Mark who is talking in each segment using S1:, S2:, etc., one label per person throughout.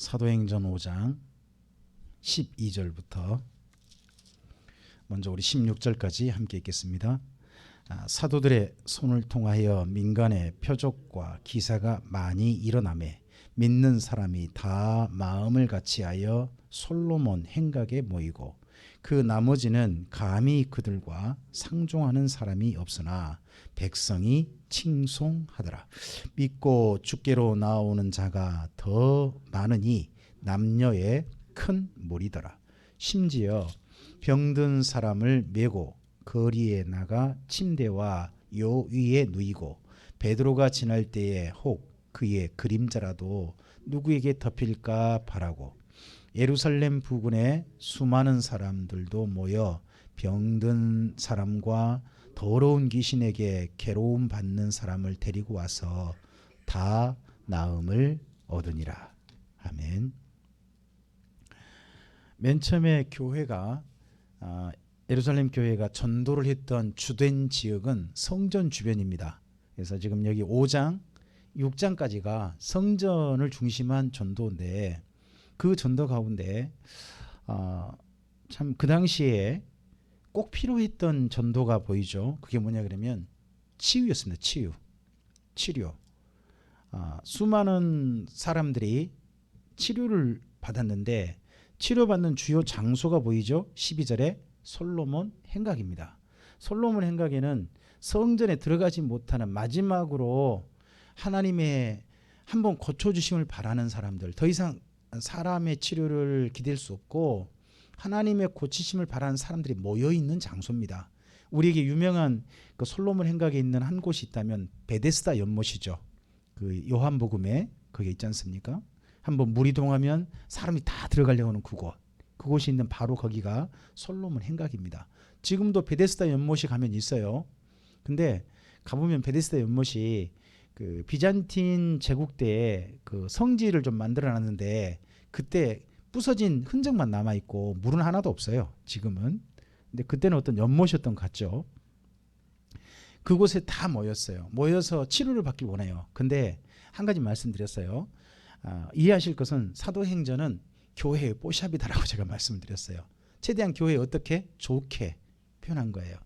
S1: 사도행전 5장 12절부터 먼저 우리 16절까지 함께 읽겠습니다. 사도들의 손을 통하여 민간의 표적과 기사가 많이 일어나매 믿는 사람이 다 마음을 같이하여 솔로몬 행각에 모이고 그 나머지는 감히 그들과 상종하는 사람이 없으나 백성이 칭송하더라. 믿고 주께로 나오는 자가 더 많으니 남녀의 큰 무리더라. 심지어 병든 사람을 메고 거리에 나가 침대와 요 위에 누이고 베드로가 지날 때에 혹 그의 그림자라도 누구에게 덮일까 바라고 예루살렘 부근에 수많은 사람들도 모여 병든 사람과 더러운 귀신에게 괴로움 받는 사람을 데리고 와서 다 나음을 얻으니라. 아멘. 맨 처음에 교회가 예루살렘 교회가 전도를 했던 주된 지역은 성전 주변입니다. 그래서 지금 여기 5장, 6장까지가 성전을 중심한 전도인데 그 전도 가운데 참 그 당시에 꼭 필요했던 전도가 보이죠. 그게 뭐냐 그러면 치유였습니다. 치료. 수많은 사람들이 치료를 받았는데 치료받는 주요 장소가 보이죠. 12절에 솔로몬 행각입니다. 솔로몬 행각에는 성전에 들어가지 못하는 마지막으로 하나님의 한번 고쳐주심을 바라는 사람들, 더 이상 사람의 치료를 기댈 수 없고 하나님의 고치심을 바라는 사람들이 모여있는 장소입니다. 우리에게 유명한 그 솔로몬 행각에 있는 한 곳이 있다면 베데스다 연못이죠. 그 요한복음에 거기 있지 않습니까? 한번 물이 동하면 사람이 다 들어가려고 하는 그곳이 있는 바로 거기가 솔로몬 행각입니다. 지금도 베데스다 연못이 가면 있어요. 근데 가보면 베데스다 연못이 그 비잔틴 제국 때에 그 성지를 좀 만들어 놨는데 그때 부서진 흔적만 남아 있고 물은 하나도 없어요. 지금은. 근데 그때는 어떤 연못이었던 것 같죠. 그곳에 다 모였어요. 모여서 치료를 받길 원해요. 근데 한 가지 말씀드렸어요. 이해하실 것은 사도행전은 교회의 뽀샵이다라고 제가 말씀을 드렸어요. 최대한 교회에 어떻게 좋게 표현한 거예요.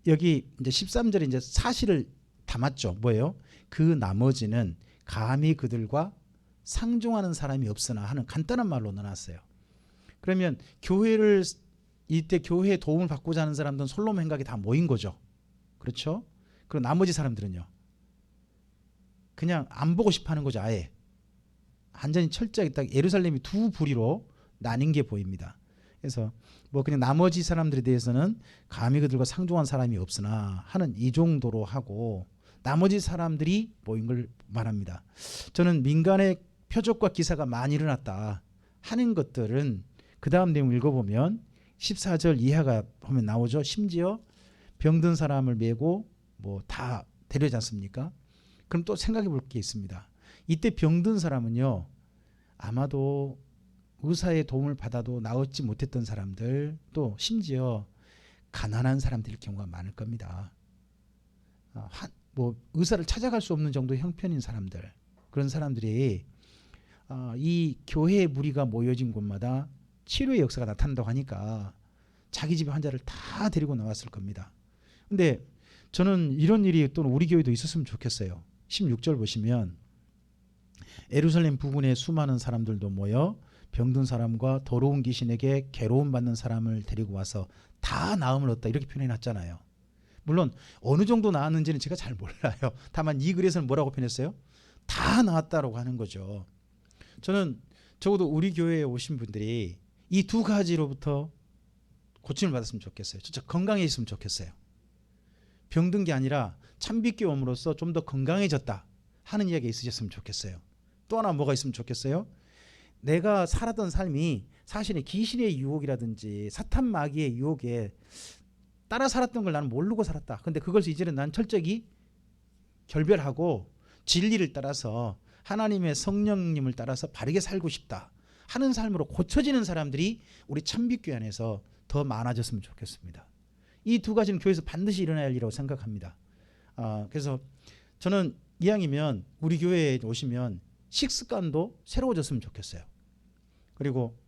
S1: 여기 이제 13절에 이제 사실을 담았죠. 뭐예요? 그 나머지는 감히 그들과 상종하는 사람이 없으나 하는 간단한 말로 넣어놨어요. 그러면 교회를 이때 교회에 도움을 받고자 하는 사람들은 솔로몬 행각에 다 모인 거죠. 그렇죠? 그리고 나머지 사람들은요. 그냥 안 보고 싶어 하는 거죠. 아예. 완전히 철저하게 딱 예루살렘이 두 부리로 나뉜 게 보입니다. 그래서 뭐 그냥 나머지 사람들에 대해서는 감히 그들과 상종한 사람이 없으나 하는 이 정도로 하고 나머지 사람들이 모인 걸 말합니다. 저는 민간의 표적과 기사가 많이 일어났다 하는 것들은 그 다음 내용 읽어보면 14절 이하가 보면 나오죠. 심지어 병든 사람을 메고 뭐 다 데려지 않습니까? 그럼 또 생각해 볼 게 있습니다. 이때 병든 사람은요. 아마도 의사의 도움을 받아도 나았지 못했던 사람들, 또 심지어 가난한 사람들일 경우가 많을 겁니다. 뭐 의사를 찾아갈 수 없는 정도의 형편인 사람들, 그런 사람들이 이 교회의 무리가 모여진 곳마다 치료의 역사가 나타난다고 하니까 자기 집에 환자를 다 데리고 나왔을 겁니다. 근데 저는 이런 일이 또 우리 교회도 있었으면 좋겠어요. 16절 보시면 예루살렘 부근에 수많은 사람들도 모여 병든 사람과 더러운 귀신에게 괴로움 받는 사람을 데리고 와서 다 나음을 얻다 이렇게 표현해 놨잖아요. 물론 어느 정도 나았는지는 제가 잘 몰라요. 다만 이 글에서는 뭐라고 표현했어요? 다 나았다라고 하는 거죠. 저는 적어도 우리 교회에 오신 분들이 이 두 가지로부터 고침을 받았으면 좋겠어요. 진짜 건강해졌으면 좋겠어요. 병든 게 아니라 참빗기 옴으로써 좀 더 건강해졌다 하는 이야기가 있으셨으면 좋겠어요. 또 하나 뭐가 있으면 좋겠어요? 내가 살았던 삶이 사실은 귀신의 유혹이라든지 사탄 마귀의 유혹에 따라 살았던 걸 나는 모르고 살았다. 근데 그것을 이제는 난 철저히 결별하고 진리를 따라서 하나님의 성령님을 따라서 바르게 살고 싶다 하는 삶으로 고쳐지는 사람들이 우리 참빛교회 안에서 더 많아졌으면 좋겠습니다. 이 두 가지는 교회에서 반드시 일어나야 할 일이라고 생각합니다. 그래서 저는 이왕이면 우리 교회에 오시면 식습관도 새로워졌으면 좋겠어요. 그리고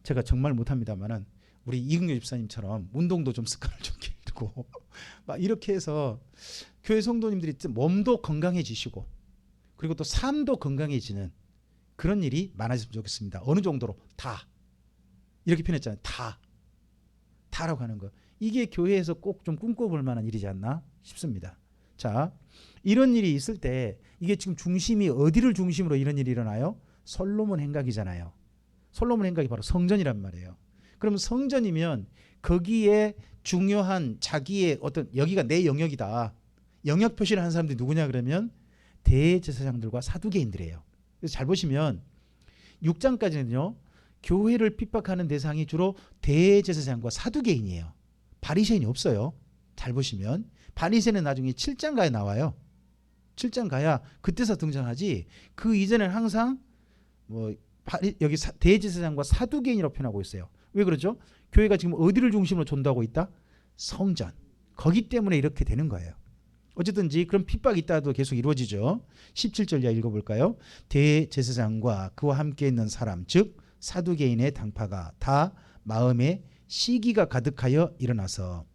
S1: 제가 정말 못합니다만은 우리 이근규 집사님처럼 운동도 좀 습관을 좀 기르고 막 이렇게 해서 교회 성도님들이 몸도 건강해지시고 그리고 또 삶도 건강해지는 그런 일이 많아졌으면 좋겠습니다. 어느 정도로 다 이렇게 표현했잖아요. 다라고 하는 거. 이게 교회에서 꼭 좀 꿈꿔볼 만한 일이지 않나 싶습니다. 자, 이런 일이 있을 때 이게 지금 중심이 어디를 중심으로 이런 일이 일어나요? 솔로몬 행각이잖아요. 솔로몬 행각이 바로 성전이란 말이에요. 그러면 성전이면 거기에 중요한 자기의 어떤 여기가 내 영역이다. 영역 표시를 한 사람들이 누구냐 그러면 대제사장들과 사두개인들이에요. 그래서 잘 보시면 6장까지는요. 교회를 핍박하는 대상이 주로 대제사장과 사두개인이에요. 바리새인이 없어요. 잘 보시면 바리새인은 나중에 7장 가에 나와요. 7장 가야 그때서 등장하지 그 이전에는 항상 여기 대제사장과 사두개인이라고 표현하고 있어요. 왜 그러죠? 교회가 지금 어디를 중심으로 존도하고 있다? 성전. 거기 때문에 이렇게 되는 거예요. 어쨌든지 그런 핍박이 있다도 계속 이루어지죠. 17절 이하 읽어볼까요? 대제사장과 그와 함께 있는 사람 즉 사두개인의 당파가 다 마음에 시기가 가득하여 일어나서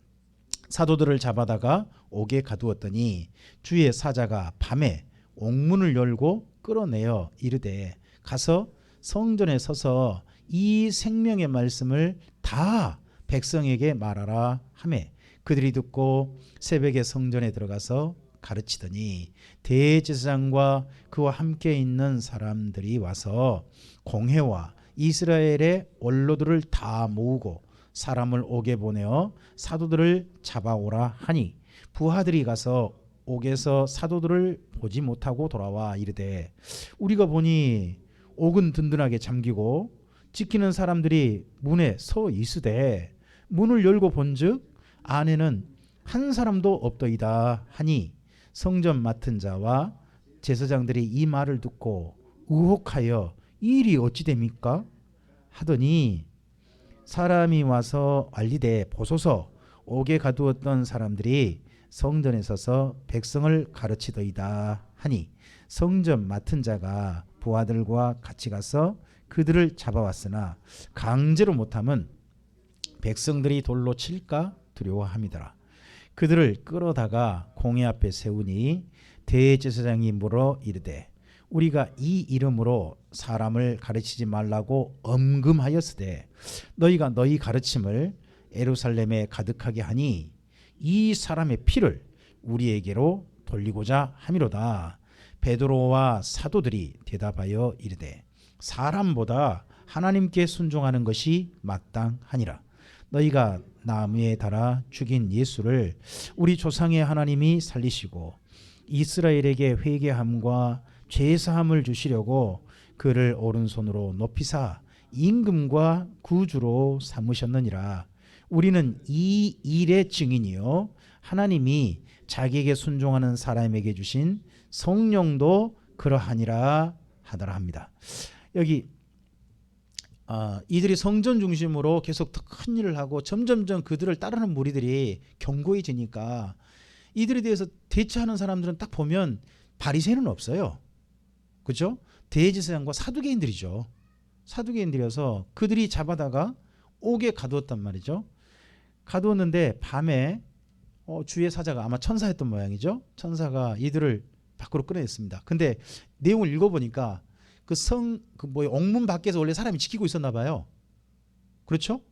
S1: 사도들을 잡아다가 옥에 가두었더니 주의 사자가 밤에 옥문을 열고 끌어내어 이르되 가서 성전에 서서 이 생명의 말씀을 다 백성에게 말하라 하매 그들이 듣고 새벽에 성전에 들어가서 가르치더니 대제사장과 그와 함께 있는 사람들이 와서 공회와 이스라엘의 원로들을 다 모으고 사람을 옥에 보내어 사도들을 잡아오라 하니 부하들이 가서 옥에서 사도들을 보지 못하고 돌아와 이르되 우리가 보니 옥은 든든하게 잠기고 지키는 사람들이 문에 서 있으되 문을 열고 본즉 안에는 한 사람도 없더이다 하니 성전 맡은 자와 제사장들이 이 말을 듣고 의혹하여 이 일이 어찌 됩니까? 하더니 사람이 와서 알리되 보소서 옥에 가두었던 사람들이 성전에 서서 백성을 가르치더이다 하니 성전 맡은 자가 부하들과 같이 가서 그들을 잡아왔으나 강제로 못하면 백성들이 돌로 칠까 두려워함이더라. 그들을 끌어다가 공회 앞에 세우니 대제사장이 물어 이르되 우리가 이 이름으로 사람을 가르치지 말라고 엄금하였으되 너희가 너희 가르침을 예루살렘에 가득하게 하니 이 사람의 피를 우리에게로 돌리고자 함이로다. 베드로와 사도들이 대답하여 이르되 사람보다 하나님께 순종하는 것이 마땅하니라. 너희가 나무에 달아 죽인 예수를 우리 조상의 하나님이 살리시고 이스라엘에게 회개함과 죄사함을 주시려고 그를 오른손으로 높이사 임금과 구주로 삼으셨느니라. 우리는 이 일의 증인이요 하나님이 자기에게 순종하는 사람에게 주신 성령도 그러하니라 하더라 합니다. 여기 이들이 성전 중심으로 계속 더 큰 일을 하고 점점점 그들을 따르는 무리들이 견고해지니까 이들에 대해서 대처하는 사람들은 딱 보면 바리새인은 없어요. 그렇죠? 대제사장과 사두개인들이죠. 사두개인들이어서 그들이 잡아다가 옥에 가두었단 말이죠. 가두었는데 밤에 주의 사자가 아마 천사였던 모양이죠. 천사가 이들을 밖으로 끌어냈습니다. 근데 내용을 읽어보니까 옥문 밖에서 원래 사람이 지키고 있었나 봐요. 그렇죠?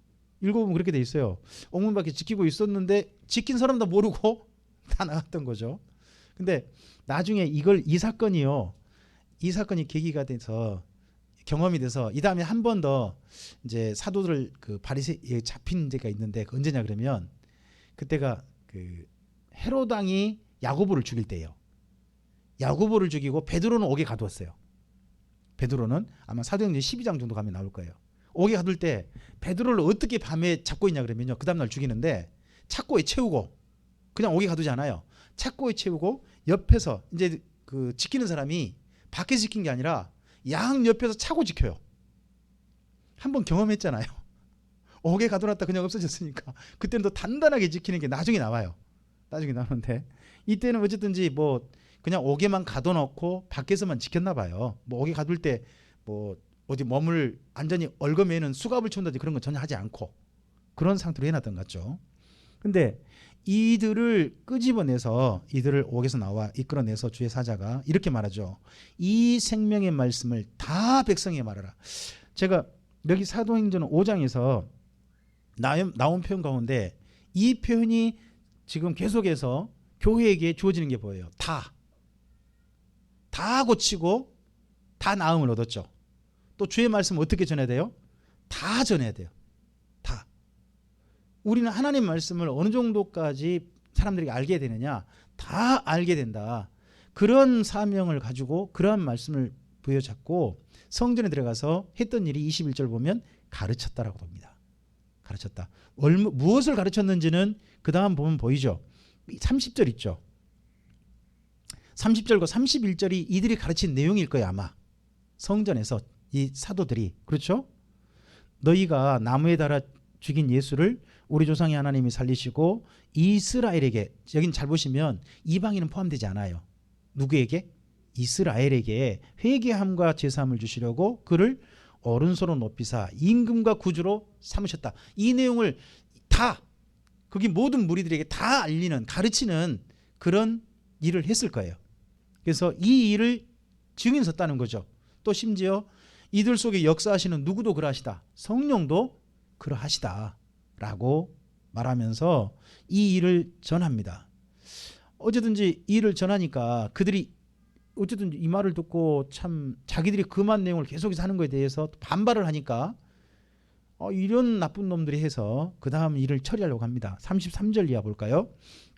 S1: 읽어보면 그렇게 돼 있어요. 옥문 밖에 지키고 있었는데 지킨 사람도 모르고 다 나갔던 거죠. 근데 나중에 이 사건이 계기가 돼서 경험이 돼서 이 다음에 한 번 더 이제 사도들 그 바리새에 잡힌 데가 있는데 그 언제냐 그러면 그때가 그 헤롯 왕이 야고보를 죽일 때예요. 야고보를 죽이고 베드로는 옥에 가두었어요. 베드로는 아마 사도행전 12장 정도 가면 나올 거예요. 옥에 가둘 때 베드로를 어떻게 밤에 잡고 있냐 그러면요. 그 다음날 죽이는데 착고에 채우고 그냥 옥에 가두지 않아요. 착고에 채우고 옆에서 이제 그 지키는 사람이 밖에서 지킨 게 아니라 양 옆에서 차고 지켜요. 한번 경험했잖아요. 옥에 가둬놨다 그냥 없어졌으니까 그때는 더 단단하게 지키는 게 나중에 나와요. 나중에 나오는데 이때는 어쨌든지 그냥 옥에만 가둬놓고 밖에서만 지켰나 봐요. 뭐 옥에 가둘 때 뭐 어디 몸을 완전히 얽어매는 수갑을 춘다든지 그런 건 전혀 하지 않고 그런 상태로 해놨던 것 같죠. 근데 이들을 끄집어내서 이들을 옥에서 나와 이끌어내서 주의 사자가 이렇게 말하죠. 이 생명의 말씀을 다 백성에게 말하라. 제가 여기 사도행전 5장에서 나온 표현 가운데 이 표현이 지금 계속해서 교회에게 주어지는 게 보여요. 다 고치고 다 나음을 얻었죠. 또 주의 말씀 어떻게 전해야 돼요? 다 전해야 돼요. 다. 우리는 하나님 말씀을 어느 정도까지 사람들이 알게 되느냐? 다 알게 된다. 그런 사명을 가지고 그러한 말씀을 부여잡고 성전에 들어가서 했던 일이 21절 보면 가르쳤다라고 봅니다. 가르쳤다. 무엇을 가르쳤는지는 그 다음 보면 보이죠. 30절 있죠. 30절과 31절이 이들이 가르친 내용일 거예요. 아마 성전에서 이 사도들이. 그렇죠? 너희가 나무에 달아 죽인 예수를 우리 조상의 하나님이 살리시고 이스라엘에게, 여긴 잘 보시면 이방인은 포함되지 않아요. 누구에게? 이스라엘에게 회개함과 제사함을 주시려고 그를 오른손으로 높이사 임금과 구주로 삼으셨다. 이 내용을 다 거기 모든 무리들에게 다 알리는, 가르치는 그런 일을 했을 거예요. 그래서 이 일을 증인 섰다는 거죠. 또 심지어 이들 속에 역사하시는 누구도 그러하시다. 성령도 그러하시다 라고 말하면서 이 일을 전합니다. 어쨌든지 이 일을 전하니까 그들이 어쨌든 이 말을 듣고 참 자기들이 금한 내용을 계속해서 하는 것에 대해서 반발을 하니까 이런 나쁜 놈들이 해서 그 다음 일을 처리하려고 합니다. 33절 이하 볼까요?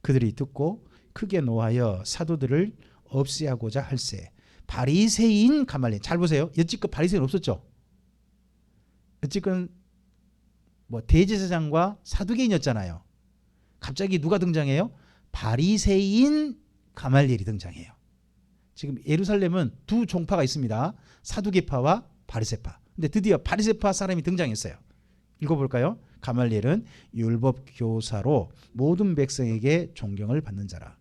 S1: 그들이 듣고 크게 노하여 사도들을 없애하고자 할세 바리새인 가말리엘. 잘 보세요. 여지껏 바리새인 없었죠. 여지껏 뭐 대제사장과 사두개인이었잖아요. 갑자기 누가 등장해요? 바리새인 가말리엘이 등장해요. 지금 예루살렘은 두 종파가 있습니다. 사두개파와 바리새파. 근데 드디어 바리새파 사람이 등장했어요. 읽어볼까요? 가말리엘은 율법 교사로 모든 백성에게 존경을 받는 자라.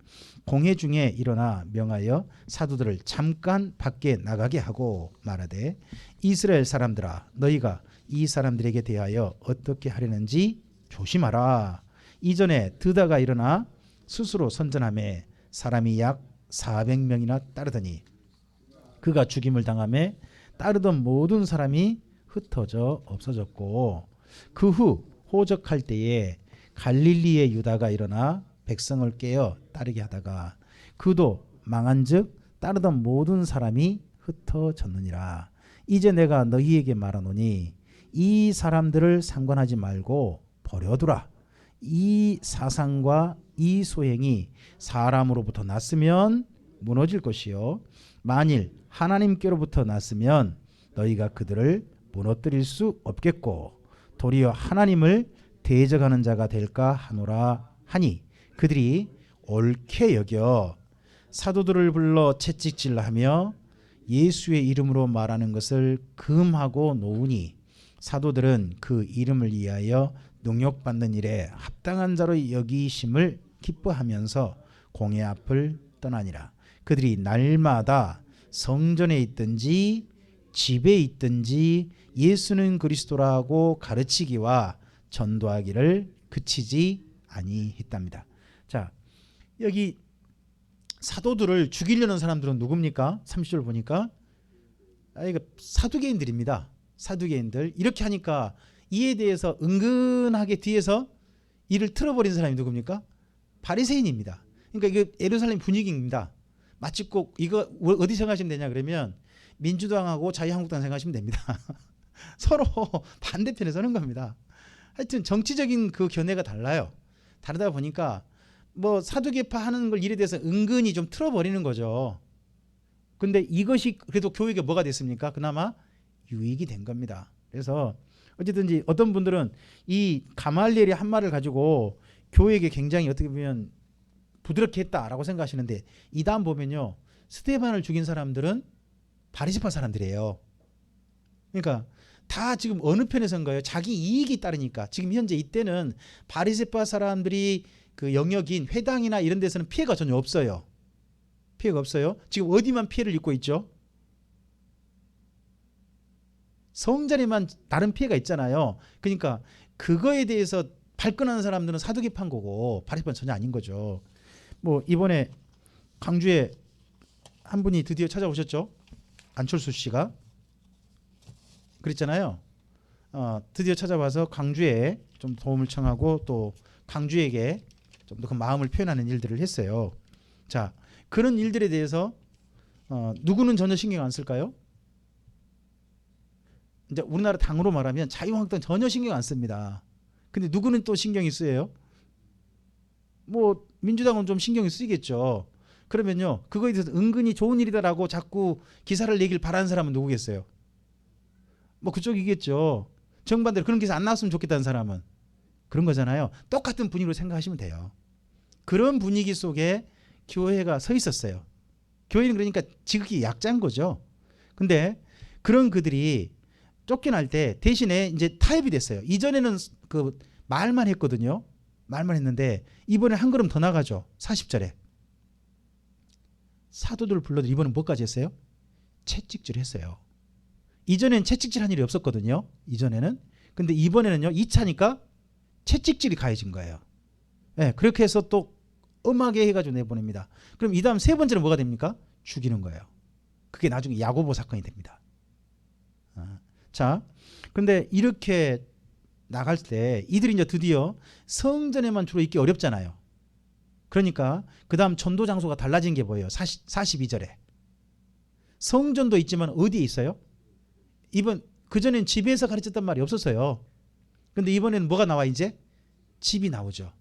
S1: 공회 중에 일어나 명하여 사도들을 잠깐 밖에 나가게 하고 말하되 이스라엘 사람들아 너희가 이 사람들에게 대하여 어떻게 하려는지 조심하라. 이전에 드다가 일어나 스스로 선전하며 사람이 약 400명이나 따르더니 그가 죽임을 당하며 따르던 모든 사람이 흩어져 없어졌고 그 후 호적할 때에 갈릴리의 유다가 일어나 백성을 깨어 따르게 하다가 그도 망한즉 따르던 모든 사람이 흩어졌느니라. 이제 내가 너희에게 말하노니 이 사람들을 상관하지 말고 버려두라. 이 사상과 이 소행이 사람으로부터 났으면 무너질 것이요 만일 하나님께로부터 났으면 너희가 그들을 무너뜨릴 수 없겠고 도리어 하나님을 대적하는 자가 될까 하노라 하니 그들이 옳게 여겨 사도들을 불러 채찍질하며 예수의 이름으로 말하는 것을 금하고 놓으니 사도들은 그 이름을 위하여 능욕받는 일에 합당한 자로 여기심을 기뻐하면서 공회 앞을 떠나니라. 그들이 날마다 성전에 있든지 집에 있든지 예수는 그리스도라고 가르치기와 전도하기를 그치지 아니했답니다. 자, 여기 사도들을 죽이려는 사람들은 누굽니까? 30절 보니까 이거 사두개인들입니다. 사두개인들. 이렇게 하니까 이에 대해서 은근하게 뒤에서 이를 틀어버린 사람이 누굽니까? 바리새인입니다. 그러니까 이게 예루살렘 분위기입니다. 마치 꼭 이거 어디 생각하시면 되냐 그러면 민주당하고 자유한국당 생각하시면 됩니다. 서로 반대편에 서는 겁니다. 하여튼 정치적인 그 견해가 달라요. 다르다 보니까 뭐 사두개파 하는 걸 일에 대해서 은근히 좀 틀어버리는 거죠. 근데 이것이 그래도 교육에 뭐가 됐습니까? 그나마 유익이 된 겁니다. 그래서 어쨌든지 어떤 분들은 이 가말리엘이 한 말을 가지고 교회에게 굉장히 어떻게 보면 부드럽게 했다라고 생각하시는데 이 다음 보면요. 스데반을 죽인 사람들은 바리새파 사람들이에요. 그러니까 다 지금 어느 편에 선가요? 자기 이익이 따르니까. 지금 현재 이때는 바리새파 사람들이 그 영역인 회당이나 이런 데서는 피해가 전혀 없어요. 피해가 없어요. 지금 어디만 피해를 입고 있죠? 성전에만 다른 피해가 있잖아요. 그러니까 그거에 대해서 발끈하는 사람들은 사두개파인 거고 바리새파는 전혀 아닌 거죠. 뭐 이번에 광주에 한 분이 드디어 찾아오셨죠. 안철수 씨가 그랬잖아요. 드디어 찾아와서 광주에 좀 도움을 청하고 또 광주에게 좀 더 그 마음을 표현하는 일들을 했어요. 자, 그런 일들에 대해서 누구는 전혀 신경 안 쓸까요? 이제 우리나라 당으로 말하면 자유한국당 전혀 신경 안 씁니다. 근데 누구는 또 신경이 쓰여요? 뭐 민주당은 좀 신경이 쓰이겠죠. 그러면요, 그거에 대해서 은근히 좋은 일이다라고 자꾸 기사를 내길 바라는 사람은 누구겠어요? 뭐 그쪽이겠죠. 정반대로 그런 기사 안 나왔으면 좋겠다는 사람은 그런 거잖아요. 똑같은 분위기로 생각하시면 돼요. 그런 분위기 속에 교회가 서 있었어요. 교회는 그러니까 지극히 약자인 거죠. 근데 그런 그들이 쫓겨날 때 대신에 이제 타협이 됐어요. 이전에는 그 말만 했거든요. 말만 했는데 이번에 한 걸음 더 나가죠. 40절에 사도들을 불러도 이번엔 뭐까지 했어요? 채찍질 했어요. 이전에는 채찍질 한 일이 없었거든요. 이전에는. 근데 이번에는요, 2차니까 채찍질이 가해진 거예요. 네, 그렇게 해서 또 엄하게 해가지고 내보냅니다. 그럼 이 다음 세 번째는 뭐가 됩니까? 죽이는 거예요. 그게 나중에 야고보 사건이 됩니다. 자, 근데 이렇게 나갈 때 이들이 이제 드디어 성전에만 주로 있기 어렵잖아요. 그러니까 그 다음 전도 장소가 달라진 게 뭐예요? 42절에 성전도 있지만 어디에 있어요? 그전엔 집에서 가르쳤단 말이 없었어요. 근데 이번에는 뭐가 나와? 이제 집이 나오죠.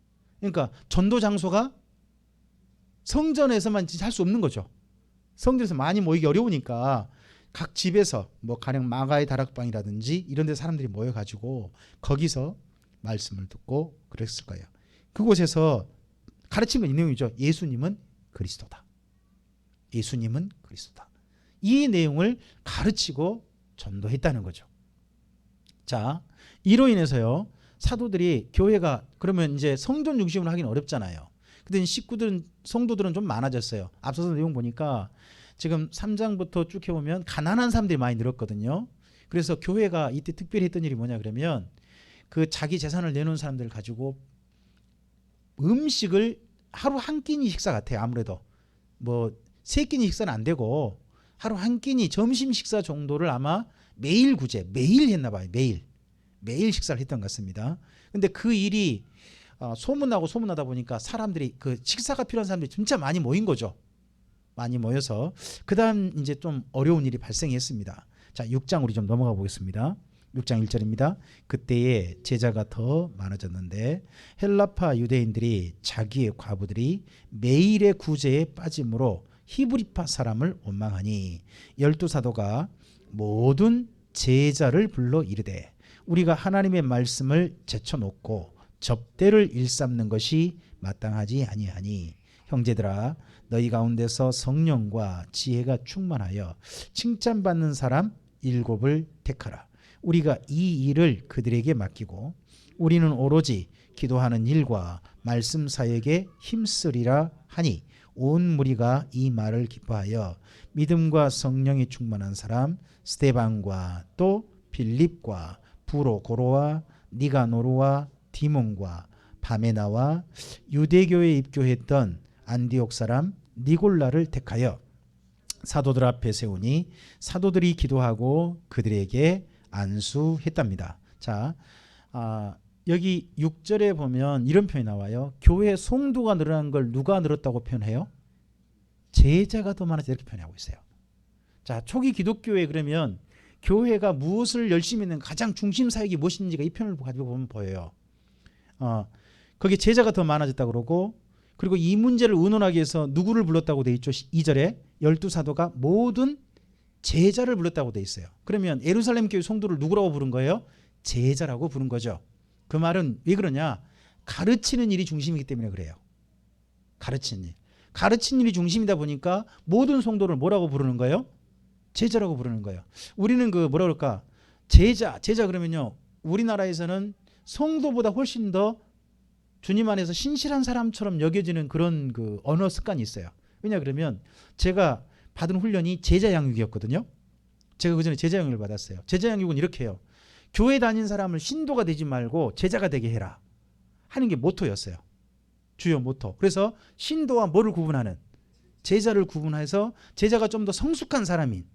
S1: 그러니까 전도 장소가 성전에서만 할 수 없는 거죠. 성전에서 많이 모이기 어려우니까 각 집에서 뭐 가령 마가의 다락방이라든지 이런 데 사람들이 모여가지고 거기서 말씀을 듣고 그랬을 거예요. 그곳에서 가르친 건 이 내용이죠. 예수님은 그리스도다. 예수님은 그리스도다. 이 내용을 가르치고 전도했다는 거죠. 자, 이로 인해서요, 사도들이 교회가 그러면 이제 성전 중심으로 하기는 어렵잖아요. 근데 식구들은 성도들은 좀 많아졌어요. 앞서서 내용 보니까 지금 3장부터 쭉 해보면 가난한 사람들이 많이 늘었거든요. 그래서 교회가 이때 특별히 했던 일이 뭐냐 그러면 그 자기 재산을 내놓은 사람들 가지고 음식을 하루 한 끼니 식사 같아요. 아무래도 뭐 세 끼니 식사는 안 되고 하루 한 끼니 점심 식사 정도를 아마 매일 했나 봐요. 매일 식사를 했던 것 같습니다. 근데 그 일이 소문나다 보니까 사람들이 그 식사가 필요한 사람들이 진짜 많이 모인 거죠. 많이 모여서 그 다음 이제 좀 어려운 일이 발생했습니다. 자, 6장 우리 좀 넘어가 보겠습니다. 6장 1절입니다. 그때에 제자가 더 많아졌는데 헬라파 유대인들이 자기의 과부들이 매일의 구제에 빠짐으로 히브리파 사람을 원망하니 12사도가 모든 제자를 불러 이르되 우리가 하나님의 말씀을 제쳐놓고 접대를 일삼는 것이 마땅하지 아니하니 형제들아 너희 가운데서 성령과 지혜가 충만하여 칭찬받는 사람 7을 택하라. 우리가 이 일을 그들에게 맡기고 우리는 오로지 기도하는 일과 말씀 사역에 힘쓰리라 하니 온 무리가 이 말을 기뻐하여 믿음과 성령이 충만한 사람 스데반과 또 빌립과 부로고로와 니가노르와 디몬과 바메나와 유대교에 입교했던 안디옥 사람 니골라를 택하여 사도들 앞에 세우니 사도들이 기도하고 그들에게 안수했답니다. 자, 여기 6절에 보면 이런 표현이 나와요. 교회 성도가 늘어난 걸 누가 늘었다고 표현해요? 제자가 더 많아서 이렇게 표현하고 있어요. 자, 초기 기독교에 그러면 교회가 무엇을 열심히 했는 가장 중심 사역이 무엇인지가 이 표현을 가지고 보면 보여요. 거기에 제자가 더 많아졌다고 그러고 그리고 이 문제를 의논하기 위해서 누구를 불렀다고 돼 있죠? 2절에 12사도가 모든 제자를 불렀다고 돼 있어요. 그러면 예루살렘 교회 성도를 누구라고 부른 거예요? 제자라고 부른 거죠. 그 말은 왜 그러냐? 가르치는 일이 중심이기 때문에 그래요. 가르치는 일. 가르치는 일이 중심이다 보니까 모든 성도를 뭐라고 부르는 거예요? 제자라고 부르는 거예요. 우리는 그 뭐라 그럴까? 제자 그러면요. 우리나라에서는 성도보다 훨씬 더 주님 안에서 신실한 사람처럼 여겨지는 그런 그 언어 습관이 있어요. 왜냐 그러면 제가 받은 훈련이 제자 양육이었거든요. 제가 그전에 제자 양육을 받았어요. 제자 양육은 이렇게 해요. 교회 다닌 사람을 신도가 되지 말고 제자가 되게 해라 하는 게 모토였어요. 주요 모토. 그래서 신도와 뭐를 구분하는? 제자를 구분해서 제자가 좀 더 성숙한 사람인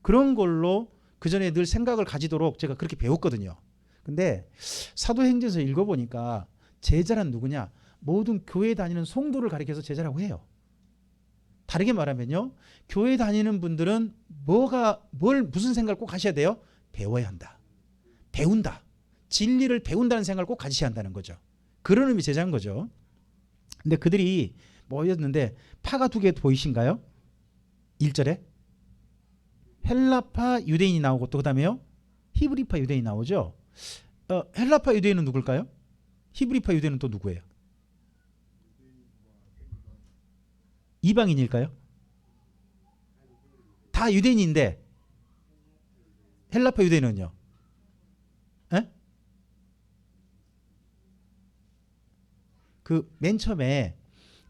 S1: 그런 걸로 그전에 늘 생각을 가지도록 제가 그렇게 배웠거든요. 근데 사도행전에서 읽어보니까 제자란 누구냐? 모든 교회 다니는 성도를 가리켜서 제자라고 해요. 다르게 말하면요. 교회 다니는 분들은 무슨 생각을 꼭 하셔야 돼요? 배워야 한다. 배운다. 진리를 배운다는 생각을 꼭 가지셔야 한다는 거죠. 그런 의미 제자인 거죠. 근데 그들이 뭐였는데 파가 두 개 보이신가요? 1절에 헬라파 유대인이 나오고 또 그다음에요. 히브리파 유대인이 나오죠. 헬라파 유대인은 누굴까요? 히브리파 유대인은 또 누구예요? 이방인일까요? 다 유대인인데 헬라파 유대인은요? 그 맨 처음에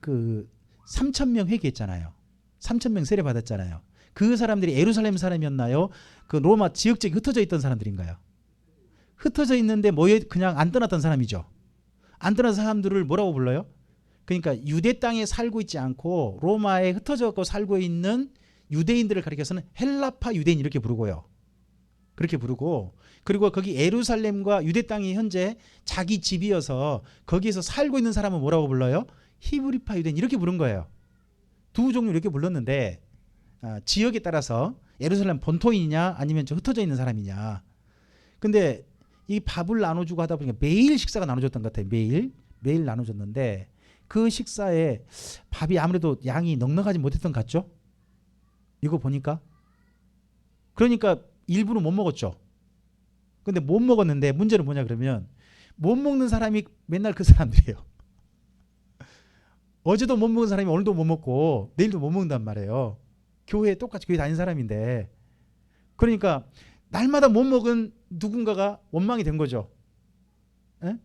S1: 그 3,000명 회개했잖아요. 3,000명 세례 받았잖아요. 그 사람들이 예루살렘 사람이었나요? 그 로마 지역적에 흩어져 있던 사람들인가요? 흩어져 있는데 그냥 안 떠났던 사람이죠. 안 떠난 사람들을 뭐라고 불러요? 그러니까 유대 땅에 살고 있지 않고 로마에 흩어져 살고 있는 유대인들을 가리켜서는 헬라파 유대인 이렇게 부르고요. 그렇게 부르고 그리고 거기 예루살렘과 유대 땅이 현재 자기 집이어서 거기에서 살고 있는 사람은 뭐라고 불러요? 히브리파 유대인 이렇게 부른 거예요. 두 종류 이렇게 불렀는데 지역에 따라서 예루살렘 본토인이냐 아니면 좀 흩어져 있는 사람이냐. 근데 이 밥을 나눠주고 하다 보니까 매일 식사가 나눠줬던 것 같아요. 매일 나눠줬는데 그 식사에 밥이 아무래도 양이 넉넉하지 못했던 것 같죠? 이거 보니까. 그러니까 일부는 못 먹었죠. 근데 못 먹었는데 문제는 뭐냐 그러면 못 먹는 사람이 맨날 그 사람들이에요. 어제도 못 먹은 사람이 오늘도 못 먹고 내일도 못 먹는단 말이에요. 똑같이 교회 다닌 사람인데. 그러니까 날마다 못 먹은 누군가가 원망이 된 거죠. 에?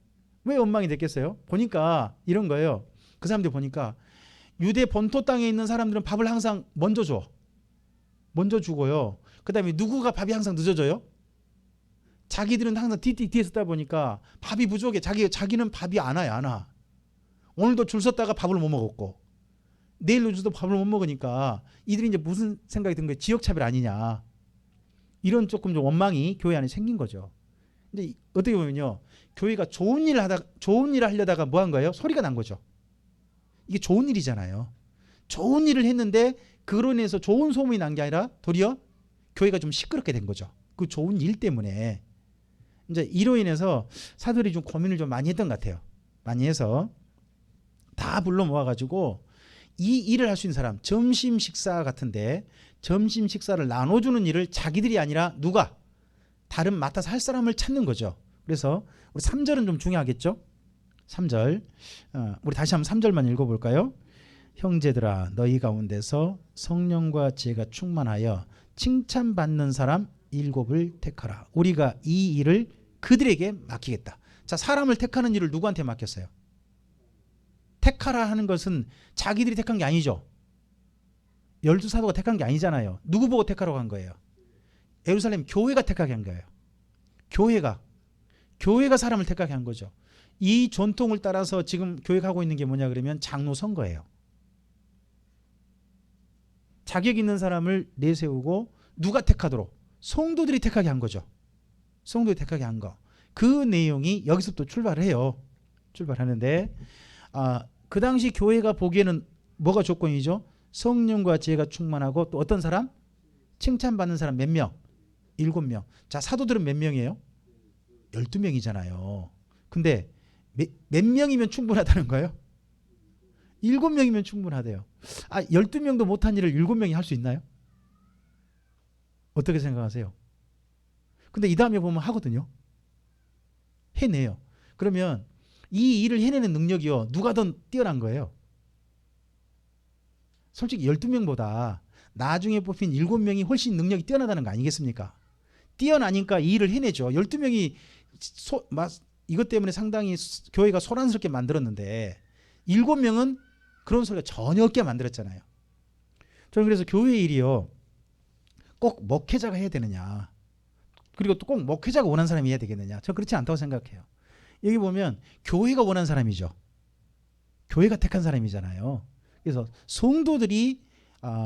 S1: 왜 원망이 됐겠어요? 보니까 이런 거예요. 그 사람들 보니까 유대 본토 땅에 있는 사람들은 밥을 항상 먼저 줘. 먼저 주고요. 그 다음에 누구가 밥이 항상 늦어져요? 자기들은 항상 뒤에 서다 보니까 밥이 부족해. 자기는 밥이 안 와. 오늘도 줄 섰다가 밥을 못 먹었고 내일도 줄서도 밥을 못 먹으니까 이들이 이제 무슨 생각이 든 거예요? 지역차별 아니냐. 이런 조금 좀 원망이 교회 안에 생긴 거죠. 근데 어떻게 보면요. 교회가 좋은 일을 하려다가 뭐 한 거예요? 소리가 난 거죠. 이게 좋은 일이잖아요. 좋은 일을 했는데 그로 인해서 좋은 소문이 난 게 아니라 도리어 교회가 좀 시끄럽게 된 거죠. 그 좋은 일 때문에. 이제 이로 인해서 사도들이 좀 고민을 좀 많이 했던 것 같아요. 많이 해서 다 불러 모아가지고 이 일을 할 수 있는 사람, 점심 식사 같은데 점심 식사를 나눠주는 일을 자기들이 아니라 누가 다른 맡아서 할 사람을 찾는 거죠. 그래서 우리 3절은 좀 중요하겠죠. 3절 우리 다시 한번 3절만 읽어볼까요? 형제들아 너희 가운데서 성령과 지혜가 충만하여 칭찬받는 사람 7을 택하라. 우리가 이 일을 그들에게 맡기겠다. 자, 사람을 택하는 일을 누구한테 맡겼어요? 택하라 하는 것은 자기들이 택한 게 아니죠. 12사도가 택한 게 아니잖아요. 누구 보고 택하라고 한 거예요? 예루살렘 교회가 택하게 한 거예요. 교회가 사람을 택하게 한 거죠. 이 전통을 따라서 지금 교회가 하고 있는 게 뭐냐 그러면 장로 선거예요. 자격 있는 사람을 내세우고 누가 택하도록 성도들이 택하게 한 거죠. 성도들이 택하게 한 거. 그 내용이 여기서부터 출발을 해요. 출발하는데 그 당시 교회가 보기에는 뭐가 조건이죠? 성령과 지혜가 충만하고 또 어떤 사람? 칭찬받는 사람 몇 명? 7명. 자, 사도들은 몇 명이에요? 12명이잖아요. 근데 몇 명이면 충분하다는 거예요? 7명이면 충분하대요. 12명도 못한 일을 7명이 할 수 있나요? 어떻게 생각하세요? 근데 이 다음에 보면 하거든요. 해내요. 그러면 이 일을 해내는 능력이요. 누가 더 뛰어난 거예요? 솔직히 12명보다 나중에 뽑힌 7명이 훨씬 능력이 뛰어나다는 거 아니겠습니까? 뛰어나니까 이 일을 해내죠. 12명이 이것 때문에 상당히 교회가 소란스럽게 만들었는데 7명은 그런 소리가 전혀 없게 만들었잖아요. 저는 그래서 교회 일이요, 꼭 목회자가 해야 되느냐, 그리고 또 꼭 목회자가 원하는 사람이 해야 되겠느냐, 저 그렇지 않다고 생각해요. 여기 보면 교회가 원하는 사람이죠. 교회가 택한 사람이잖아요. 그래서 성도들이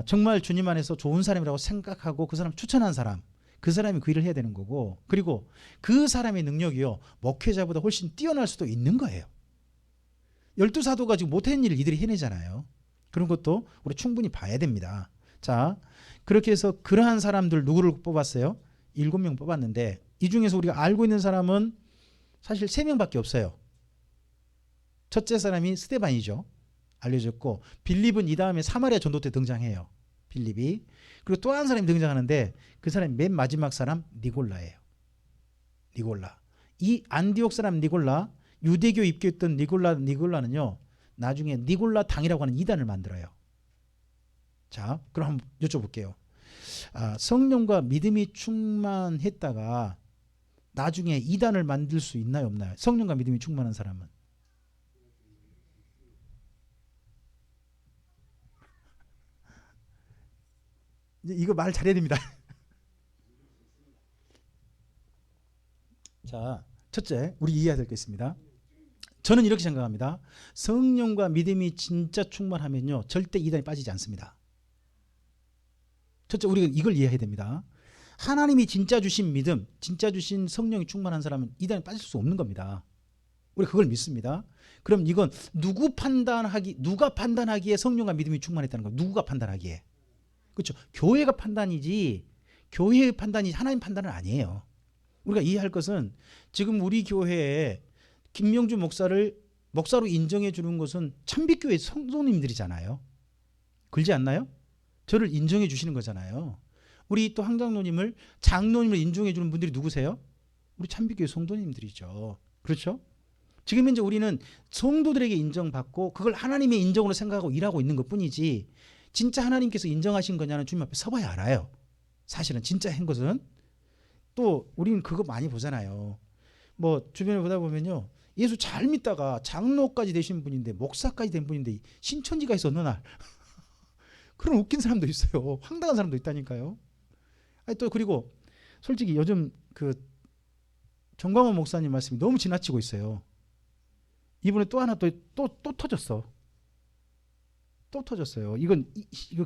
S1: 정말 주님 안에서 좋은 사람이라고 생각하고 그 사람 추천한 사람, 그 사람이 그 일을 해야 되는 거고, 그리고 그 사람의 능력이요, 목회자보다 훨씬 뛰어날 수도 있는 거예요. 12사도가 지금 못한 일을 이들이 해내잖아요. 그런 것도 우리 충분히 봐야 됩니다. 자, 그렇게 해서 그러한 사람들 누구를 뽑았어요? 7명 뽑았는데, 이 중에서 우리가 알고 있는 사람은 사실 3명밖에 없어요. 첫째 사람이 스데반이죠. 알려졌고, 빌립은 이 다음에 사마리아 전도 때 등장해요. 빌립이. 그리고 또 한 사람이 등장하는데, 그 사람이 맨 마지막 사람 니골라예요. 니골라. 이 안디옥 사람 니골라, 유대교 입교했던 니골라는요, 나중에 니골라 당이라고 하는 이단을 만들어요. 자, 그럼 한번 여쭤볼게요. 성령과 믿음이 충만했다가 나중에 이단을 만들 수 있나요, 없나요? 성령과 믿음이 충만한 사람은. 이거 말 잘해야 됩니다. 자, 첫째, 우리 이해해야 될 게 있습니다. 저는 이렇게 생각합니다. 성령과 믿음이 진짜 충만하면요, 절대 이단에 빠지지 않습니다. 첫째, 우리가 이걸 이해해야 됩니다. 하나님이 진짜 주신 믿음, 진짜 주신 성령이 충만한 사람은 이단에 빠질 수 없는 겁니다. 우리 그걸 믿습니다. 그럼 이건 누가 판단하기에 성령과 믿음이 충만했다는 거예요? 누가 판단하기에? 그렇죠. 교회가 판단이지, 교회의 판단이 하나님 판단은 아니에요. 우리가 이해할 것은, 지금 우리 교회에 김명주 목사를 목사로 인정해 주는 것은 참빛교회 성도님들이잖아요. 그렇지 않나요? 저를 인정해 주시는 거잖아요. 우리 또 황장로님을 장로님을 인정해 주는 분들이 누구세요? 우리 참빛교회 성도님들이죠. 그렇죠? 지금 현재 우리는 성도들에게 인정받고 그걸 하나님의 인정으로 생각하고 일하고 있는 것뿐이지, 진짜 하나님께서 인정하신 거냐는 주님 앞에 서봐야 알아요. 사실은 진짜 한 것은. 또 우리는 그거 많이 보잖아요. 뭐 주변에 보다 보면요, 예수 잘 믿다가 장로까지 되신 분인데, 목사까지 된 분인데 신천지가 있어 어느 날. 그런 웃긴 사람도 있어요. 황당한 사람도 있다니까요. 아니, 또 그리고 솔직히 요즘 그 정광훈 목사님 말씀이 너무 지나치고 있어요. 이번에 또 하나 또 터졌어. 또 터졌어요. 이거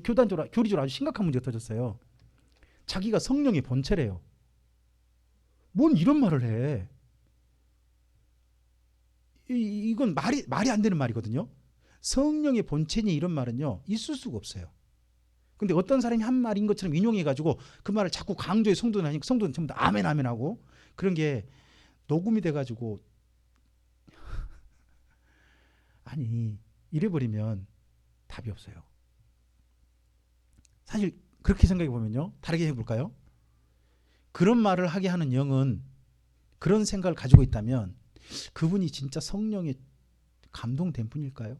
S1: 교리적으로 아주 심각한 문제가 터졌어요. 자기가 성령의 본체래요. 뭔 이런 말을 해? 이건 말이 안 되는 말이거든요. 성령의 본체니 이런 말은요, 있을 수가 없어요. 근데 어떤 사람이 한 말인 것처럼 인용해가지고 그 말을 자꾸 강조해 성도는 하니까 성도는 전부 다 아멘 아멘 하고, 그런 게 녹음이 돼가지고 아니, 이래버리면 답이 없어요. 사실 그렇게 생각해 보면요, 다르게 해볼까요? 그런 말을 하게 하는 영은 그런 생각을 가지고 있다면 그분이 진짜 성령에 감동된 분일까요?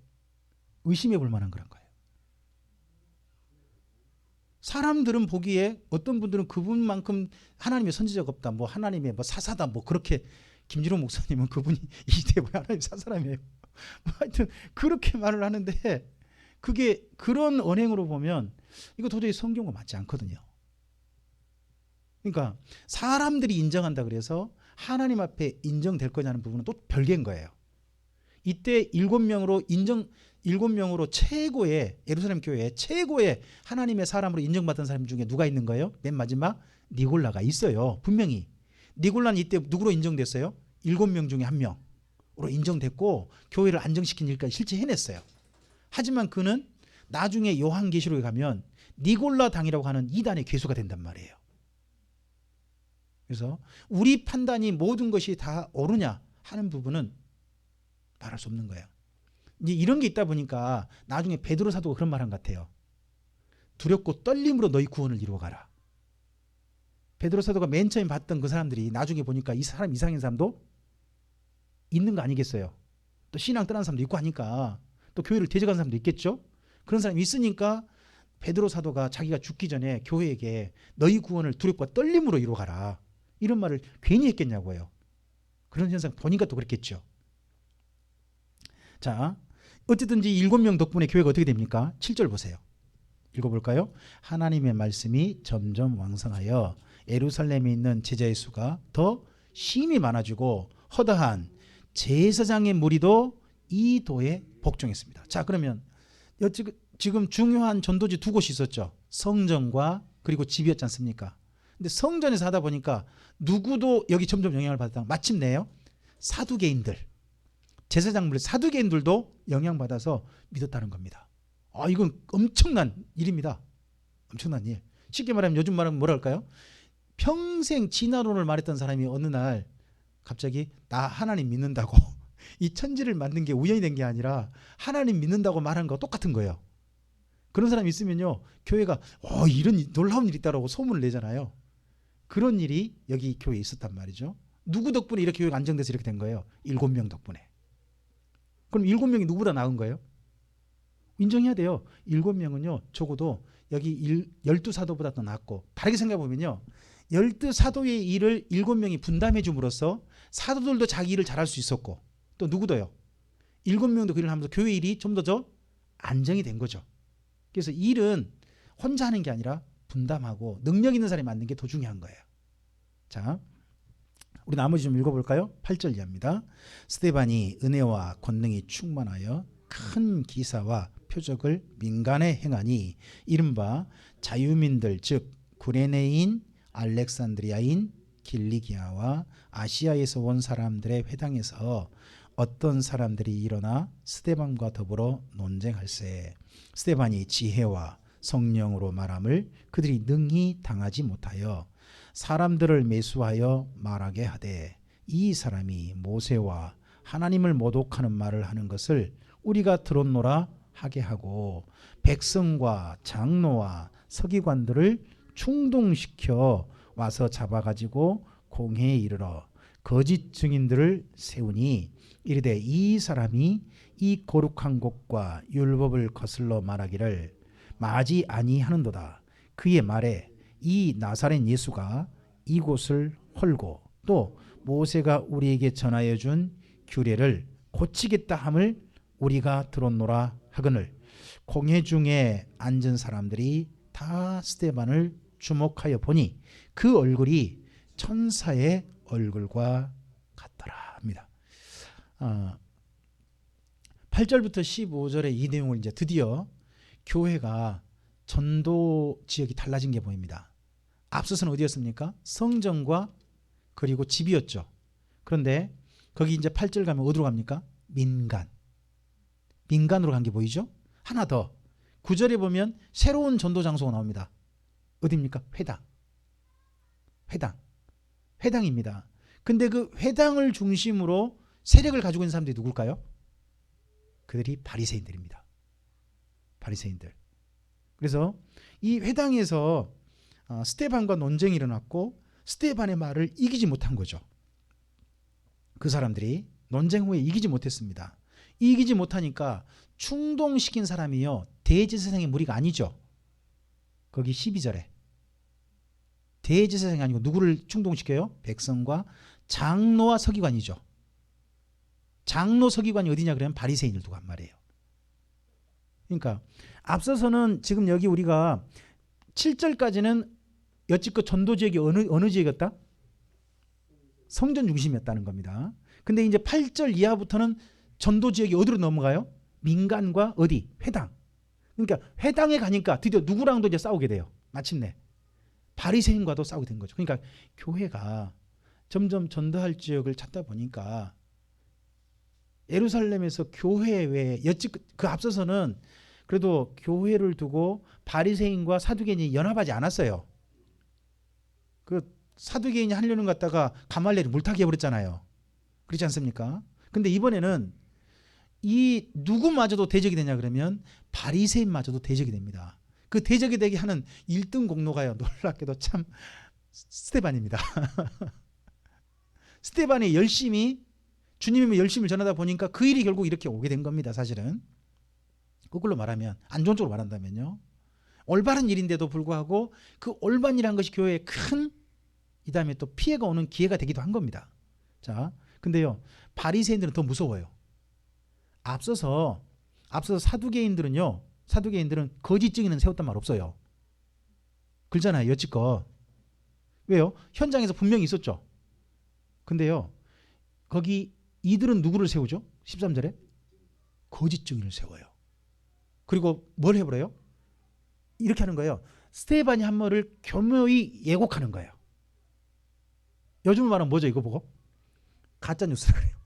S1: 의심해 볼 만한 그런 거예요. 사람들은 보기에 어떤 분들은 그분만큼 하나님의 선지자가 없다, 뭐 하나님의 뭐 사사다, 뭐 그렇게. 김진호 목사님은 그분이 이대 뭐 하나님 사사람이에요. 뭐 하여튼 그렇게 말을 하는데, 그게 그런 언행으로 보면 이거 도저히 성경과 맞지 않거든요. 그러니까 사람들이 인정한다 그래서 하나님 앞에 인정될 거냐는 부분은 또 별개인 거예요. 이때 7명으로 최고의, 예루살렘 교회의 최고의 하나님의 사람으로 인정받던 사람 중에 누가 있는 거예요? 맨 마지막 니골라가 있어요. 분명히. 니골라는 이때 누구로 인정됐어요? 7명 중에 1명으로 인정됐고 교회를 안정시킨 일까지 실제 해냈어요. 하지만 그는 나중에 요한계시록에 가면 니골라 당이라고 하는 이단의 괴수가 된단 말이에요. 그래서 우리 판단이 모든 것이 다 옳으냐 하는 부분은 말할 수 없는 거예요. 이제 이런 게 있다 보니까 나중에 베드로 사도가 그런 말 한 것 같아요. 두렵고 떨림으로 너희 구원을 이루어가라. 베드로 사도가 맨 처음 봤던 그 사람들이 나중에 보니까 이 사람 이상한 사람도 있는 거 아니겠어요. 또 신앙 떠난 사람도 있고 하니까 또 교회를 대적한 사람도 있겠죠. 그런 사람이 있으니까 베드로 사도가 자기가 죽기 전에 교회에게 너희 구원을 두렵고 떨림으로 이루어가라, 이런 말을 괜히 했겠냐고요. 그런 현상 보니까 또 그랬겠죠. 자, 어쨌든지 7명 덕분에 교회가 어떻게 됩니까? 7절 보세요. 읽어볼까요? 하나님의 말씀이 점점 왕성하여 예루살렘에 있는 제자의 수가 더 심히 많아지고 허다한 제사장의 무리도 이 도에 복종했습니다. 자, 그러면 지금 중요한 전도지 두 곳이 있었죠. 성전과 그리고 집이었지 않습니까? 근데 성전에서 하다 보니까 누구도 여기 점점 영향을 받았다. 마침내요, 사두개인들, 제사장들, 사두개인들도 영향받아서 믿었다는 겁니다. 이건 엄청난 일입니다. 엄청난 일. 쉽게 말하면 요즘 말하면 뭐라 할까요? 평생 진화론을 말했던 사람이 어느 날 갑자기 나 하나님 믿는다고 이 천지를 만든 게 우연이 된 게 아니라 하나님 믿는다고 말한 거 똑같은 거예요. 그런 사람이 있으면요, 교회가 이런 놀라운 일이 있다라고 소문을 내잖아요. 그런 일이 여기 교회에 있었단 말이죠. 누구 덕분에 이렇게 교회가 안정돼서 이렇게 된 거예요? 7명 덕분에. 그럼 7명이 누구보다 나은 거예요? 인정해야 돼요. 7명은요 적어도 여기 12사도보다 더 낫고, 다르게 생각해 보면요, 12사도의 일을 7명이 분담해 줌으로써 사도들도 자기 일을 잘할 수 있었고, 또 누구도요, 7명도 그 일을 하면서 교회 일이 좀 더 안정이 된 거죠. 그래서 일은 혼자 하는 게 아니라 분담하고 능력 있는 사람이 만든 게 더 중요한 거예요. 자, 우리 나머지 좀 읽어볼까요? 8절 이하입니다. 스데반이 은혜와 권능이 충만하여 큰 기사와 표적을 민간에 행하니 이른바 자유민들 즉 구레네인, 알렉산드리아인, 길리기아와 아시아에서 온 사람들의 회당에서 어떤 사람들이 일어나 스데반과 더불어 논쟁할세. 스데반이 지혜와 성령으로 말함을 그들이 능히 당하지 못하여 사람들을 매수하여 말하게 하되, 이 사람이 모세와 하나님을 모독하는 말을 하는 것을 우리가 들었노라 하게 하고 백성과 장로와 서기관들을 충동시켜 와서 잡아가지고 공회에 이르러 거짓 증인들을 세우니 이르되 이 사람이 이 거룩한 곳과 율법을 거슬러 말하기를 마지 아니하는도다. 그의 말에 이 나사렛 예수가 이곳을 헐고 또 모세가 우리에게 전하여 준 규례를 고치겠다 함을 우리가 들었노라 하거늘 공회 중에 앉은 사람들이 다 스데반을 주목하여 보니 그 얼굴이 천사의 얼굴과 같더라 합니다. 8절부터 15절의 이 내용을 이제 드디어 교회가 전도 지역이 달라진 게 보입니다. 앞서서는 어디였습니까? 성전과 그리고 집이었죠. 그런데 거기 이제 8절 가면 어디로 갑니까? 민간으로 간 게 보이죠? 하나 더 9절에 보면 새로운 전도 장소가 나옵니다. 어디입니까? 회당입니다. 근데 그 회당을 중심으로 세력을 가지고 있는 사람들이 누굴까요? 그들이 바리새인들입니다. 바리새인들. 그래서 이 회당에서 스데반과 논쟁이 일어났고 스데반의 말을 이기지 못한 거죠. 그 사람들이 논쟁 후에 이기지 못했습니다. 이기지 못하니까 충동시킨 사람이요, 대제사장의 무리가 아니죠. 거기 12절에 대제사장이 아니고 누구를 충동시켜요? 백성과 장로와 서기관이죠. 장로 서기관이 어디냐 그러면 바리새인을 두고 한 말이에요. 그러니까 앞서서는 지금 여기 우리가 7절까지는 여지껏 전도 지역이 어느 지역이었다? 성전 중심이었다는 겁니다. 근데 이제 8절 이하부터는 전도 지역이 어디로 넘어가요? 민간과 어디? 회당. 그러니까 회당에 가니까 드디어 누구랑도 이제 싸우게 돼요. 마침내 바리새인과도 싸우게 된 거죠. 그러니까 교회가 점점 전도할 지역을 찾다 보니까 예루살렘에서 교회 외에 그 앞서서는 그래도 교회를 두고 바리새인과 사두개인이 연합하지 않았어요. 그 사두개인이 하려는 것 갖다가 가말리엘이 물타기 해버렸잖아요. 그렇지 않습니까? 근데 이번에는 이 누구마저도 대적이 되냐 그러면 바리새인마저도 대적이 됩니다. 그 대적이 되게 하는 1등 공로가요, 놀랍게도 참 스데반입니다. 스데반이 열심히 주님의 열심을 전하다 보니까 그 일이 결국 이렇게 오게 된 겁니다. 사실은 거꾸로 말하면, 안 좋은 쪽으로 말한다면요, 올바른 일인데도 불구하고 그 올바른 일한 것이 교회에 큰 이 다음에 또 피해가 오는 기회가 되기도 한 겁니다. 자, 근데요, 바리새인들은 더 무서워요. 앞서서 사두개인들은요, 사두개인들은 거짓 증인은 세웠단 말 없어요. 그러잖아요. 여지껏. 왜요? 현장에서 분명히 있었죠. 근데요. 거기 이들은 누구를 세우죠? 13절에 거짓 증인을 세워요. 그리고 뭘 해버려요? 이렇게 하는 거예요. 스테반이 한 말을 교묘히 예곡하는 거예요. 요즘 말은 뭐죠? 이거 보고? 가짜뉴스라 그래요.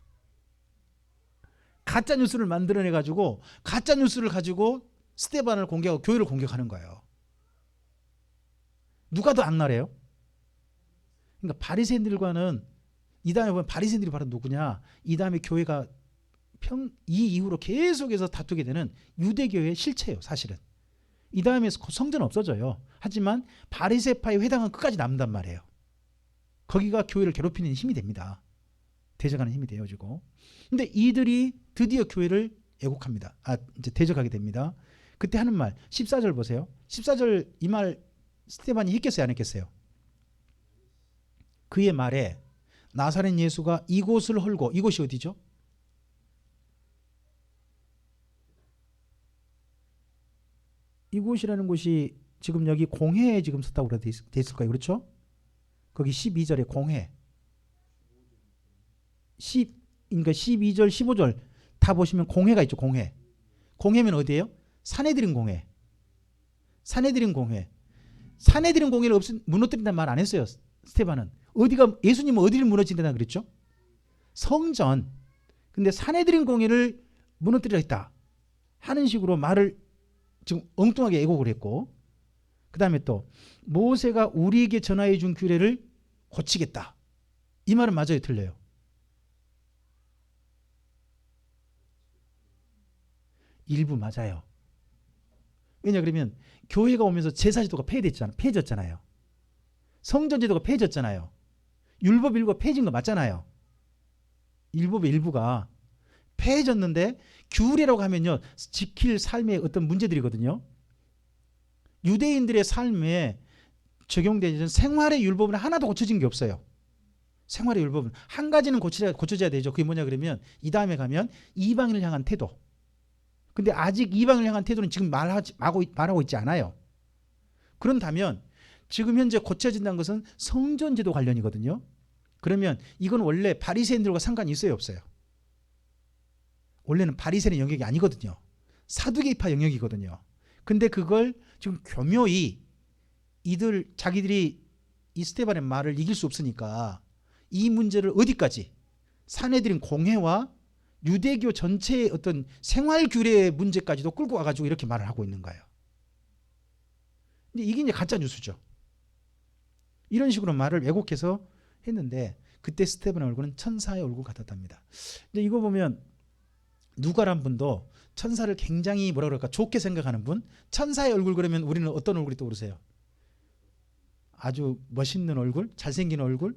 S1: 가짜뉴스를 만들어내가지고 가짜뉴스를 가지고 스테반을 공격하고 교회를 공격하는 거예요. 누가 더 악랄해요? 그러니까 바리새인들과는 이 다음에 보면 바리새인들이 바로 누구냐? 이 다음에 교회가 이 이후로 계속해서 다투게 되는 유대교회의 실체예요. 사실은. 이 다음에 성전 없어져요. 하지만 바리새파의 회당은 끝까지 남는단 말이에요. 거기가 교회를 괴롭히는 힘이 됩니다. 대적하는 힘이 되어지고. 근데 이들이 드디어 교회를 애곡합니다. 이제 대적하게 됩니다. 그때 하는 말 14절 보세요. 14절 이 말 스테반이 했겠어요? 안 했겠어요? 그의 말에 나사렛 예수가 이곳을 헐고, 이곳이 어디죠? 이곳이라는 곳이 지금 여기 공회에 지금 썼다고 돼 있을 거예요. 그렇죠? 거기 12절에 공회. 그러니까 12절, 15절 다 보시면 공회가 있죠. 공회. 공회면 어디예요? 산헤드린 공회. 산헤드린 공회. 산헤드린 공회를 무너뜨린다는 말 안 했어요. 스테반은. 어디가, 예수님은 어디를 무너뜨린다 그랬죠? 성전. 근데 산헤드린 공회를 무너뜨리려 했다 하는 식으로 말을 지금 엉뚱하게 애곡을 했고, 그 다음에 또 모세가 우리에게 전하여 준 규례를 고치겠다. 이 말은 맞아요? 틀려요? 일부 맞아요. 왜냐 그러면 교회가 오면서 제사제도가 폐해졌잖아요. 성전제도가 폐해졌잖아요. 율법 일부가 폐해진 거 맞잖아요. 율법의 일부가 폐해졌는데 규례라고 하면요, 지킬 삶의 어떤 문제들이거든요. 유대인들의 삶에 적용되는 생활의 율법은 하나도 고쳐진 게 없어요. 생활의 율법은 한 가지는 고쳐져야 되죠. 그게 뭐냐 그러면 이 다음에 가면 이방인을 향한 태도. 근데 아직 이방인을 향한 태도는 지금 말하고 있지 않아요. 그런다면 지금 현재 고쳐진다는 것은 성전제도 관련이거든요. 그러면 이건 원래 바리새인들과 상관이 있어요, 없어요? 원래는 바리새인 영역이 아니거든요. 사두개파 영역이거든요. 근데 그걸 지금 교묘히 자기들이 이 스테반의 말을 이길 수 없으니까 이 문제를 어디까지, 산헤드린 공회와 유대교 전체의 어떤 생활 규례의 문제까지도 끌고 와가지고 이렇게 말을 하고 있는 거예요. 근데 이게 이제 가짜 뉴스죠. 이런 식으로 말을 왜곡해서 했는데 그때 스테반의 얼굴은 천사의 얼굴 같았답니다. 근데 이거 보면 누가란 분도 천사를 굉장히 뭐라 그럴까 좋게 생각하는 분, 천사의 얼굴 그러면 우리는 어떤 얼굴이 떠오르세요? 아주 멋있는 얼굴, 잘생긴 얼굴,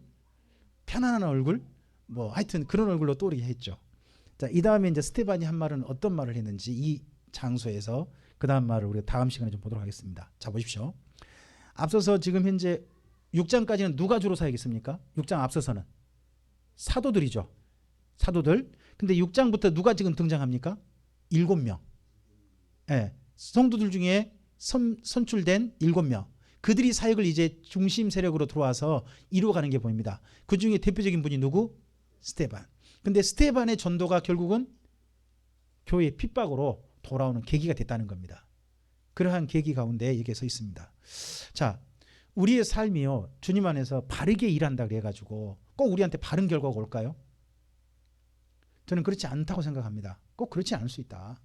S1: 편안한 얼굴, 뭐 하여튼 그런 얼굴로 떠오르게 했죠. 자, 이 다음에 이제 스테반이 한 말은 어떤 말을 했는지 이 장소에서 그 다음 말을 우리가 다음 시간에 좀 보도록 하겠습니다. 자, 보십시오. 앞서서 지금 현재 6장까지는 누가 주로 사역했습니까? 6장 앞서서는 사도들이죠. 사도들. 근데 6장부터 누가 지금 등장합니까? 7명. 예, 성도들 중에 선출된 7명. 그들이 사역을 이제 중심 세력으로 들어와서 이루어가는 게 보입니다. 그 중에 대표적인 분이 누구? 스테반. 근데 스테반의 전도가 결국은 교회의 핍박으로 돌아오는 계기가 됐다는 겁니다. 그러한 계기 가운데 여기에 서 있습니다. 자, 우리의 삶이요, 주님 안에서 바르게 일한다 그래가지고 꼭 우리한테 바른 결과가 올까요? 저는 그렇지 않다고 생각합니다. 꼭 그렇지 않을 수 있다.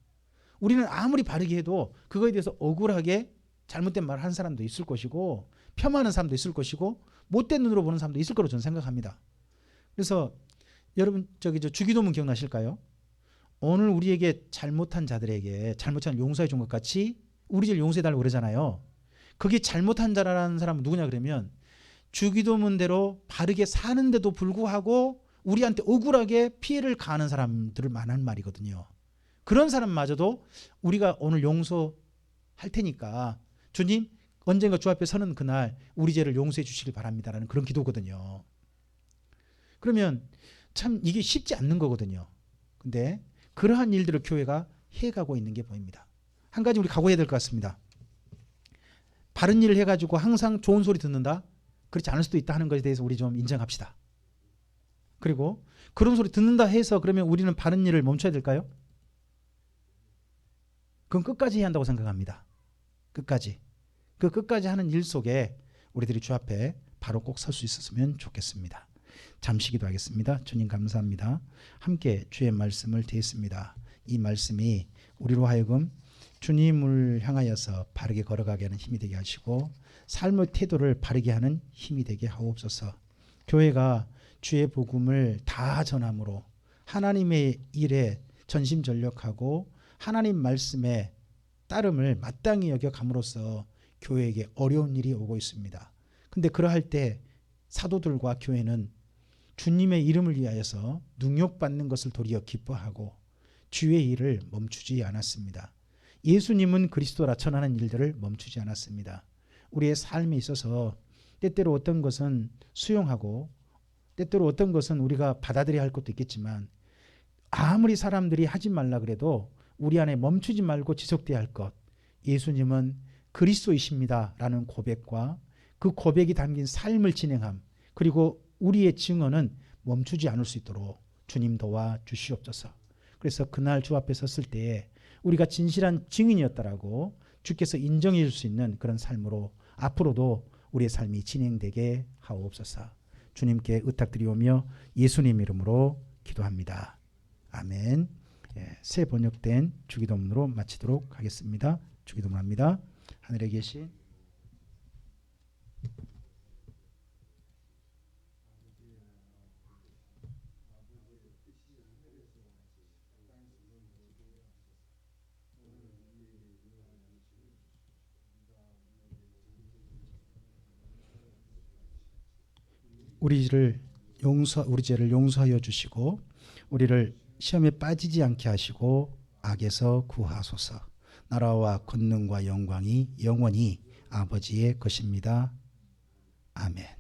S1: 우리는 아무리 바르게 해도 그거에 대해서 억울하게 잘못된 말을 한 사람도 있을 것이고, 폄하하는 사람도 있을 것이고, 못된 눈으로 보는 사람도 있을 거라고 저는 생각합니다. 그래서 여러분 저 주기도문 기억나실까요? 오늘 우리에게 잘못한 자들에게 잘못한 용서해 준 것 같이 우리를 용서해 달라고 그러잖아요. 그게 잘못한 자라는 사람은 누구냐 그러면 주기도문대로 바르게 사는데도 불구하고 우리한테 억울하게 피해를 가하는 사람들을 말하는 말이거든요. 그런 사람마저도 우리가 오늘 용서할 테니까 주님 언젠가 주 앞에 서는 그날 우리 죄를 용서해 주시길 바랍니다라는 그런 기도거든요. 그러면 참 이게 쉽지 않는 거거든요. 근데 그러한 일들을 교회가 해가고 있는 게 보입니다. 한 가지 우리 각오해야 될 것 같습니다. 바른 일을 해가지고 항상 좋은 소리 듣는다? 그렇지 않을 수도 있다 하는 것에 대해서 우리 좀 인정합시다. 그리고 그런 소리 듣는다 해서 그러면 우리는 바른 일을 멈춰야 될까요? 그건 끝까지 해야 한다고 생각합니다. 끝까지. 그 끝까지 하는 일 속에 우리들이 주 앞에 바로 꼭 설 수 있었으면 좋겠습니다. 잠시 기도하겠습니다. 주님 감사합니다. 함께 주의 말씀을 듣습니다. 이 말씀이 우리로 하여금 주님을 향하여서 바르게 걸어가게 하는 힘이 되게 하시고 삶의 태도를 바르게 하는 힘이 되게 하옵소서. 교회가 주의 복음을 다 전함으로 하나님의 일에 전심전력하고 하나님 말씀에 따름을 마땅히 여겨감으로써 교회에게 어려운 일이 오고 있습니다. 근데 그러할 때 사도들과 교회는 주님의 이름을 위하여서 능욕받는 것을 도리어 기뻐하고 주의 일을 멈추지 않았습니다. 예수님은 그리스도라 전하는 일들을 멈추지 않았습니다. 우리의 삶에 있어서 때때로 어떤 것은 수용하고 때때로 어떤 것은 우리가 받아들여야 할 것도 있겠지만 아무리 사람들이 하지 말라 그래도 우리 안에 멈추지 말고 지속돼야 할 것, 예수님은 그리스도이십니다 라는 고백과 그 고백이 담긴 삶을 진행함, 그리고 우리의 증언은 멈추지 않을 수 있도록 주님 도와 주시옵소서. 그래서 그날 주 앞에 섰을 때에 우리가 진실한 증인이었다라고 주께서 인정해 줄 수 있는 그런 삶으로 앞으로도 우리의 삶이 진행되게 하옵소서. 주님께 의탁드리오며 예수님 이름으로 기도합니다. 아멘. 새 번역된 주기도문으로 마치도록 하겠습니다. 주기도문합니다. 하늘에 계신 우리 죄를 용서하여 주시고 우리를 시험에 빠지지 않게 하시고 악에서 구하소서. 나라와 권능과 영광이 영원히 아버지의 것입니다. 아멘.